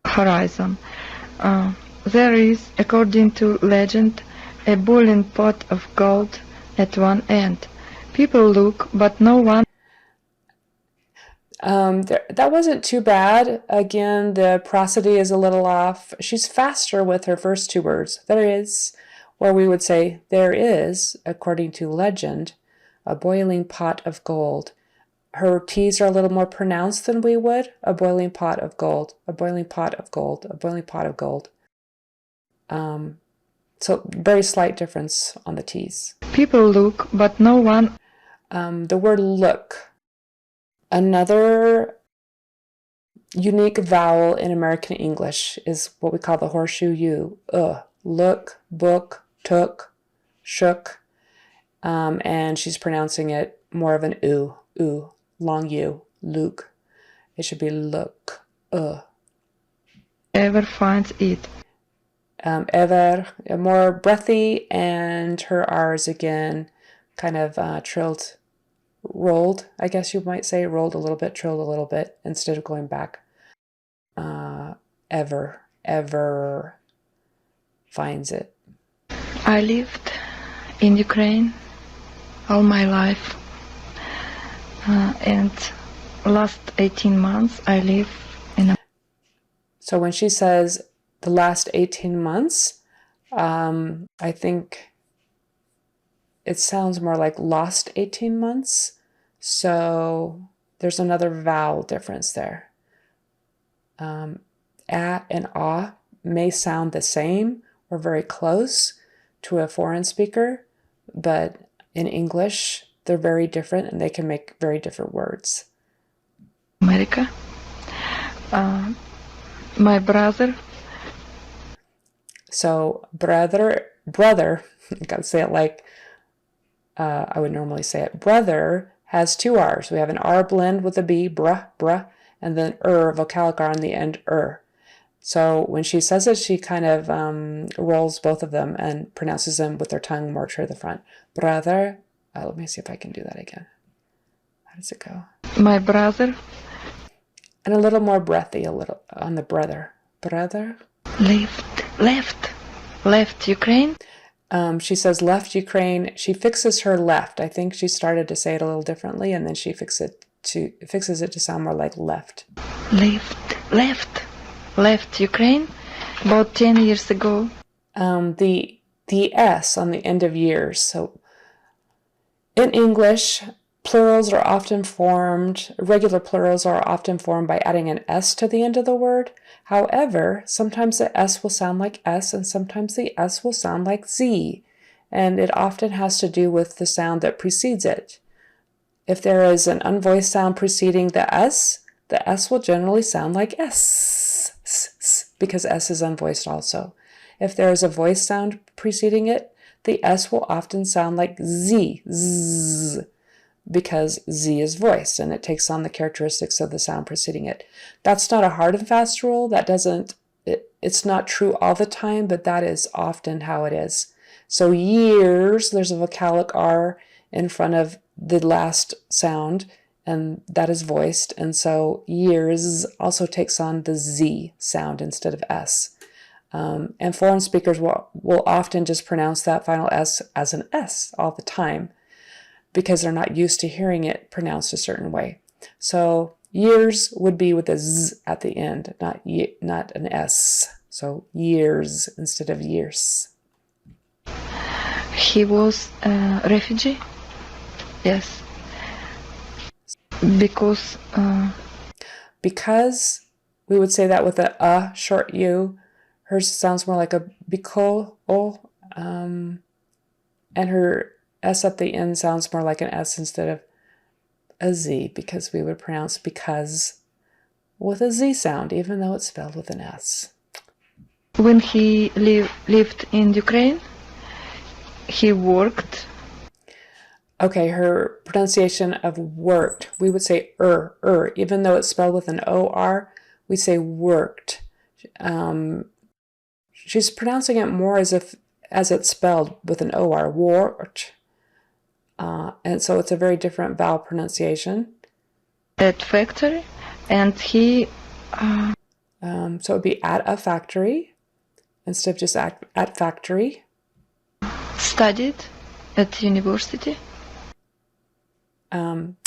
horizon. There is, according to legend, a boiling pot of gold at one end. People look, but no one. That wasn't too bad. Again, the prosody is a little off. She's faster with her first two words. There is, or we would say, there is, according to legend, a boiling pot of gold. Her T's are a little more pronounced than we would. A boiling pot of gold, a boiling pot of gold, a boiling pot of gold. So very slight difference on the T's. People look, but no one. The word look. Another unique vowel in American English is what we call the horseshoe U. Look, book, took, shook. And she's pronouncing it more of an oo, long U, Luke. It should be look, Ever finds it. Ever, more breathy, and her R's again kind of trilled, rolled, I guess you might say, rolled a little bit, trilled a little bit, instead of going back. Ever finds it. I lived in Ukraine all my life, and last 18 months I live in a. So when she says the last 18 months, I think it sounds more like lost 18 months. So there's another vowel difference there. A and ah may sound the same or very close to a foreign speaker, but in English, they're very different and they can make very different words. America. My brother. So brother, I gotta say it like I would normally say it. Brother has two R's. We have an R blend with a B, bruh, and then vocalic R on the end, So when she says it, she kind of rolls both of them and pronounces them with her tongue more to the front. Brother. Let me see if I can do that again. How does it go? My brother. And a little more breathy, a little on the brother. Brother. Left Ukraine. She says left Ukraine. She fixes her left. I think she started to say it a little differently, and then she fixes it to sound more like left. Left Ukraine about 10 years ago. The S on the end of years. So in English, plurals are often formed, regular plurals are often formed by adding an S to the end of the word. However, sometimes the S will sound like S and sometimes the S will sound like Z, and it often has to do with the sound that precedes it. If there is an unvoiced sound preceding the S will generally sound like S, because S is unvoiced also. If there is a voiced sound preceding it, the S will often sound like Z, because Z is voiced and it takes on the characteristics of the sound preceding it. That's not a hard and fast rule. It's not true all the time, but that is often how it is. So years, there's a vocalic R in front of the last sound, and that is voiced. And so years also takes on the Z sound instead of S. And foreign speakers will often just pronounce that final S as an S all the time, because they're not used to hearing it pronounced a certain way. So years would be with a Z at the end, not an S. So years instead of years. He was a refugee. Yes. Because we would say that with a short U. Hers sounds more like a biko, and her S at the end sounds more like an S instead of a Z, because we would pronounce because with a Z sound, even though it's spelled with an S. When he lived in Ukraine, he worked. Okay, her pronunciation of worked, we would say even though it's spelled with an O-R, we say worked. She's pronouncing it more as it's spelled with an O-R, worked. And so it's a very different vowel pronunciation. At factory, and he... So it would be at a factory instead of just at factory. Studied at university.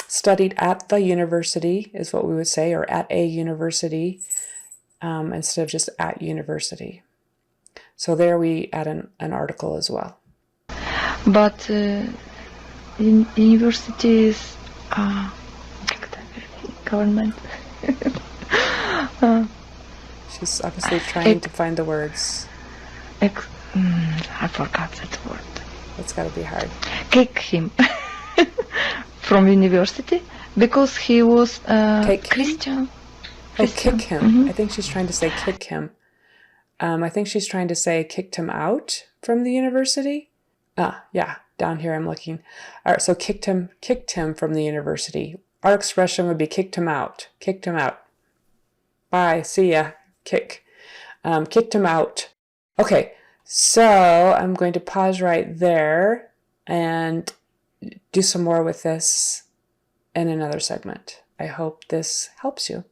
Studied at the university is what we would say, or at a university, instead of just at university. So there we add an article as well. But universities, government. She's obviously trying to find the words. I forgot that word. It's got to be hard. Kick him from university because he was Christian. Oh, kick him. Mm-hmm. I think she's trying to say kick him. I think she's trying to say kicked him out from the university. Yeah, down here I'm looking. All right, so kicked him from the university. Our expression would be kicked him out. Kicked him out. Bye, see ya. Kicked him out. Okay, so I'm going to pause right there and do some more with this in another segment. I hope this helps you.